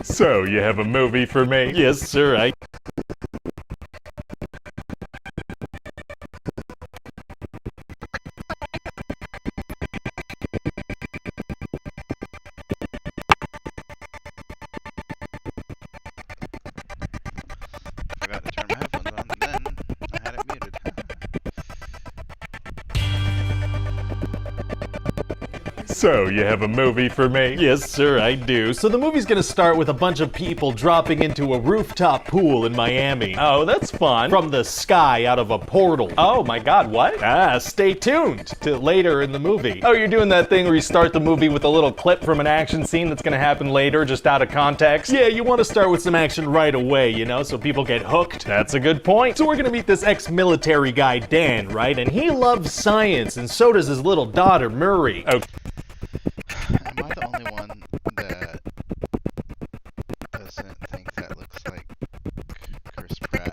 So, you have a movie for me? Yes, sir, I... Forgot to turn my headphones on, and then I had it muted. So, you have a movie for me? Yes, sir, I do. So the movie's gonna start with a bunch of people dropping into a rooftop pool in Miami. Oh, that's fun. From the sky out of a portal. Oh my god, what? Stay tuned to later in the movie. Oh, you're doing that thing where you start the movie with a little clip from an action scene that's gonna happen later, just out of context? Yeah, you want to start with some action right away, you know, so people get hooked. That's a good point. So we're gonna meet this ex-military guy, Dan, right? And he loves science, and so does his little daughter, Murray. Oh. Am I the only one that doesn't think that looks like Chris Pratt?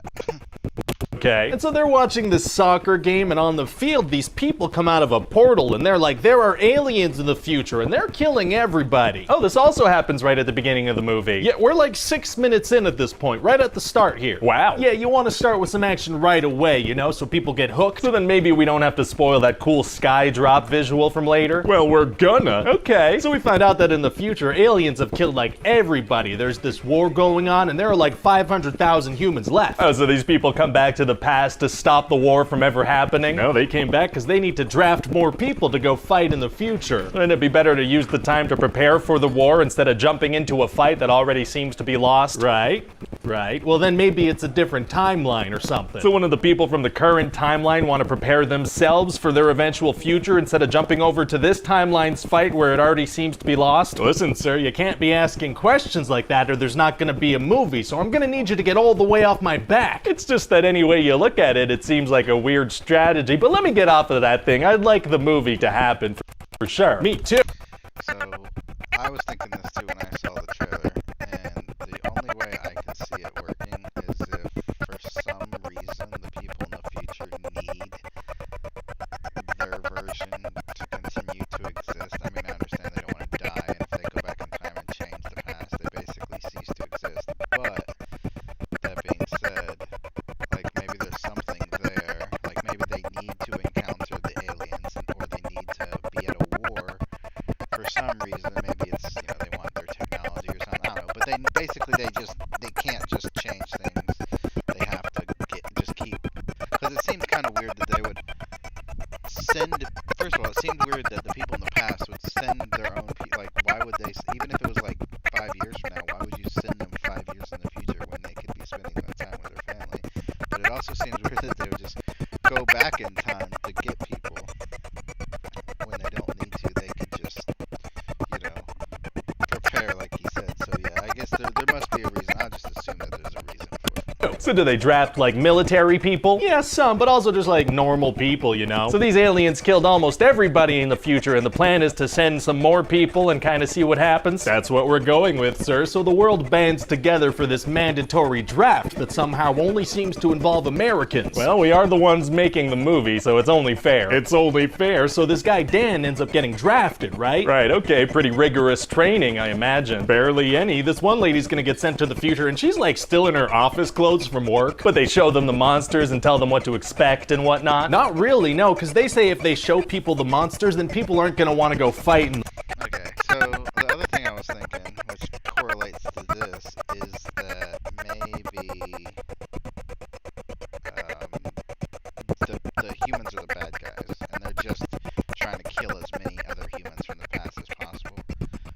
Okay. And so they're watching this soccer game, and on the field, these people come out of a portal, and they're like, there are aliens in the future, and they're killing everybody. Oh, this also happens right at the beginning of the movie. Yeah, we're like 6 minutes in at this point, right at the start here. Wow. Yeah, you want to start with some action right away, you know, so people get hooked. So then maybe we don't have to spoil that cool sky drop visual from later? Well, we're gonna. Okay. So we find out that in the future, aliens have killed like everybody. There's this war going on, and there are like 500,000 humans left. Oh, so these people come back to the past to stop the war from ever happening? No, they came back because they need to draft more people to go fight in the future. Wouldn't it be better to use the time to prepare for the war instead of jumping into a fight that already seems to be lost? Right. Well, then maybe it's a different timeline or something. So one of the people from the current timeline want to prepare themselves for their eventual future instead of jumping over to this timeline's fight where it already seems to be lost? Listen, sir, you can't be asking questions like that or there's not gonna be a movie, so I'm gonna need you to get all the way off my back. It's just that any way you look at it, it seems like a weird strategy, but let me get off of that thing. I'd like the movie to happen for sure. Me too. So, I was thinking this too when I saw the trailer, and the only way I can see it working is if, for some reason, the people in the future need their version to continue to exist. I mean, I understand they don't want to die, and if they go back in time and change the past, they basically cease to exist. But, that being said, like, maybe there's something there, like, maybe they need to encounter the aliens, or they need to be at a war for some reason. Maybe it's, you know, they want their technology or something, I don't know, but they can't just change things. They have to just keep, because it seemed kind of weird that they would send, first of all, it seemed weird that the people in the past would send their own people, like, why would they, even if it was like 5 years from now, why would you send them 5 years in the future when they could be spending that time with their family? But it also seems weird that they would just go back in time to get people when they don't need to. They could just, you know, prepare like he said. So yeah, I guess there must be a reason. I'll just assume that there's a reason for it. So do they draft like military people? Yeah, some, but also just like normal people, you know? So these aliens killed almost everybody in the future, and the plan is to send some more people and kind of see what happens? That's what we're going with, sir. So the world bands together for this mandatory draft that somehow only seems to involve Americans. Well, we are the ones making the movie, so it's only fair. It's only fair. So this guy Dan ends up getting drafted, right? Right, okay, pretty rigorous training, I imagine. Barely any. This one lady's gonna get sent to the future, and she's like still in her office clothes from work. But they show them the monsters and tell them what to expect and whatnot? Not really, no, because they say if they show people the monsters, then people aren't gonna want to go fight. Okay, so the other thing I was thinking, which correlates to this, is that maybe the humans are the bad guys, and they're just trying to kill as many other humans from the past as possible.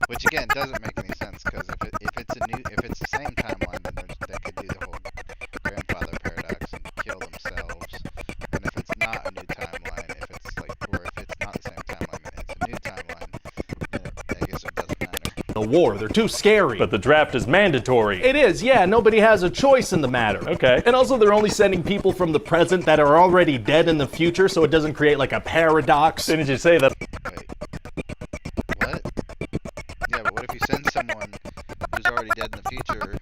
Which again doesn't make any sense, because if it's the same timeline, then they could do the whole grandfather paradox and kill themselves. And if it's not a new timeline, if it's not the same timeline and it's a new timeline, then I guess it doesn't matter. The war, they're too scary. But the draft is mandatory. It is, yeah, nobody has a choice in the matter. Okay. And also they're only sending people from the present that are already dead in the future, so it doesn't create like a paradox. Didn't you say that? Wait. What? Yeah, but what if you send someone who's already dead in the future,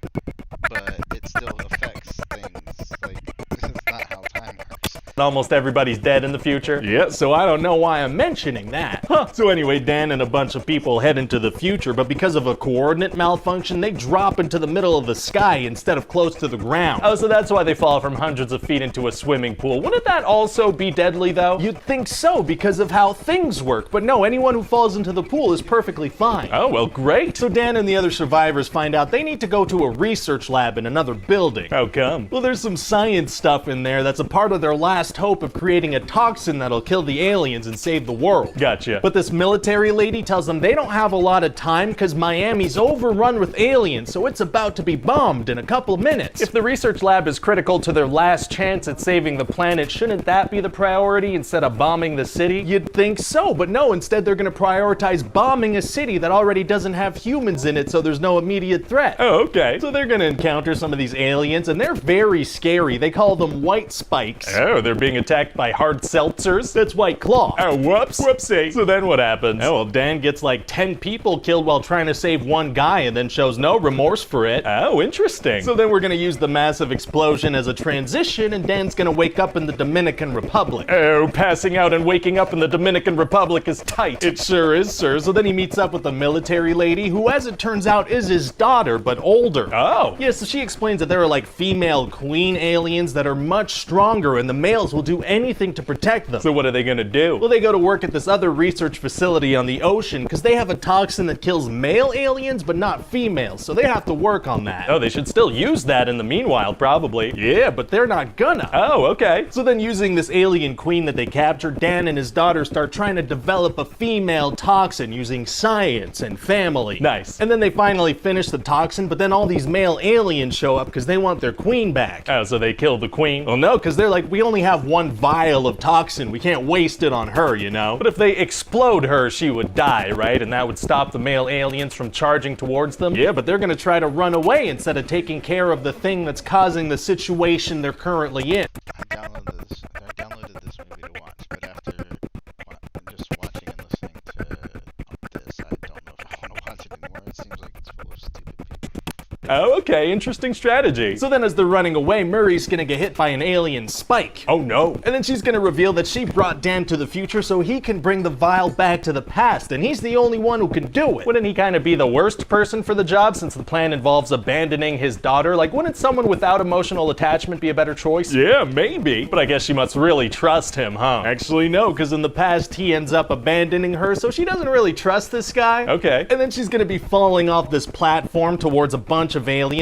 but it still affects things? Like, this is not how time works. Almost everybody's dead in the future. Yeah, so I don't know why I'm mentioning that. Huh. So anyway, Dan and a bunch of people head into the future, but because of a coordinate malfunction, they drop into the middle of the sky instead of close to the ground. Oh, so that's why they fall from hundreds of feet into a swimming pool. Wouldn't that also be deadly, though? You'd think so because of how things work, but no, anyone who falls into the pool is perfectly fine. Oh, well, great. So Dan and the other survivors find out they need to go to a research lab in another building. How come? Well, there's some science stuff in there that's a part of their last hope of creating a toxin that'll kill the aliens and save the world. Gotcha. But this military lady tells them they don't have a lot of time because Miami's overrun with aliens, so it's about to be bombed in a couple of minutes. If the research lab is critical to their last chance at saving the planet, shouldn't that be the priority instead of bombing the city? You'd think so, but no, instead they're going to prioritize bombing a city that already doesn't have humans in it, so there's no immediate threat. Oh, okay. So they're going to encounter some of these aliens, and they're very scary. They call them white spikes. Oh, they're being attacked by hard seltzers? That's White Claw. Oh, whoops. Whoopsie. So then what happens? Oh, well, Dan gets like 10 people killed while trying to save one guy and then shows no remorse for it. Oh, interesting. So then we're going to use the massive explosion as a transition, and Dan's going to wake up in the Dominican Republic. Oh, passing out and waking up in the Dominican Republic is tight. It sure is, sir. So then he meets up with a military lady who, as it turns out, is his daughter, but older. Oh. Yeah, so she explains that there are like female queen aliens that are much stronger, and the males will do anything to protect them. So what are they gonna do? Well, they go to work at this other research facility on the ocean because they have a toxin that kills male aliens but not females, so they have to work on that. Oh, they should still use that in the meanwhile, probably. Yeah, but they're not gonna. Oh, okay. So then using this alien queen that they captured, Dan and his daughter start trying to develop a female toxin using science and family. Nice. And then they finally finish the toxin, but then all these male aliens show up because they want their queen back. Oh, so they killed the queen? Well, no, because they're like, we only have one vial of toxin. We can't waste it on her, you know? But if they explode her, she would die, right? And that would stop the male aliens from charging towards them? Yeah, but they're gonna try to run away instead of taking care of the thing that's causing the situation they're currently in. I downloaded this movie to watch, but after just watching and listening to this, I don't know if I want to watch it anymore. It seems like it's full of stupid people. Oh, okay. Interesting strategy. So then as they're running away, Murray's gonna get hit by an alien spike. Oh, no. And then she's gonna reveal that she brought Dan to the future so he can bring the vial back to the past, and he's the only one who can do it. Wouldn't he kind of be the worst person for the job since the plan involves abandoning his daughter? Like, wouldn't someone without emotional attachment be a better choice? Yeah, maybe. But I guess she must really trust him, huh? Actually, no, because in the past he ends up abandoning her, so she doesn't really trust this guy. Okay. And then she's gonna be falling off this platform towards a bunch of aliens.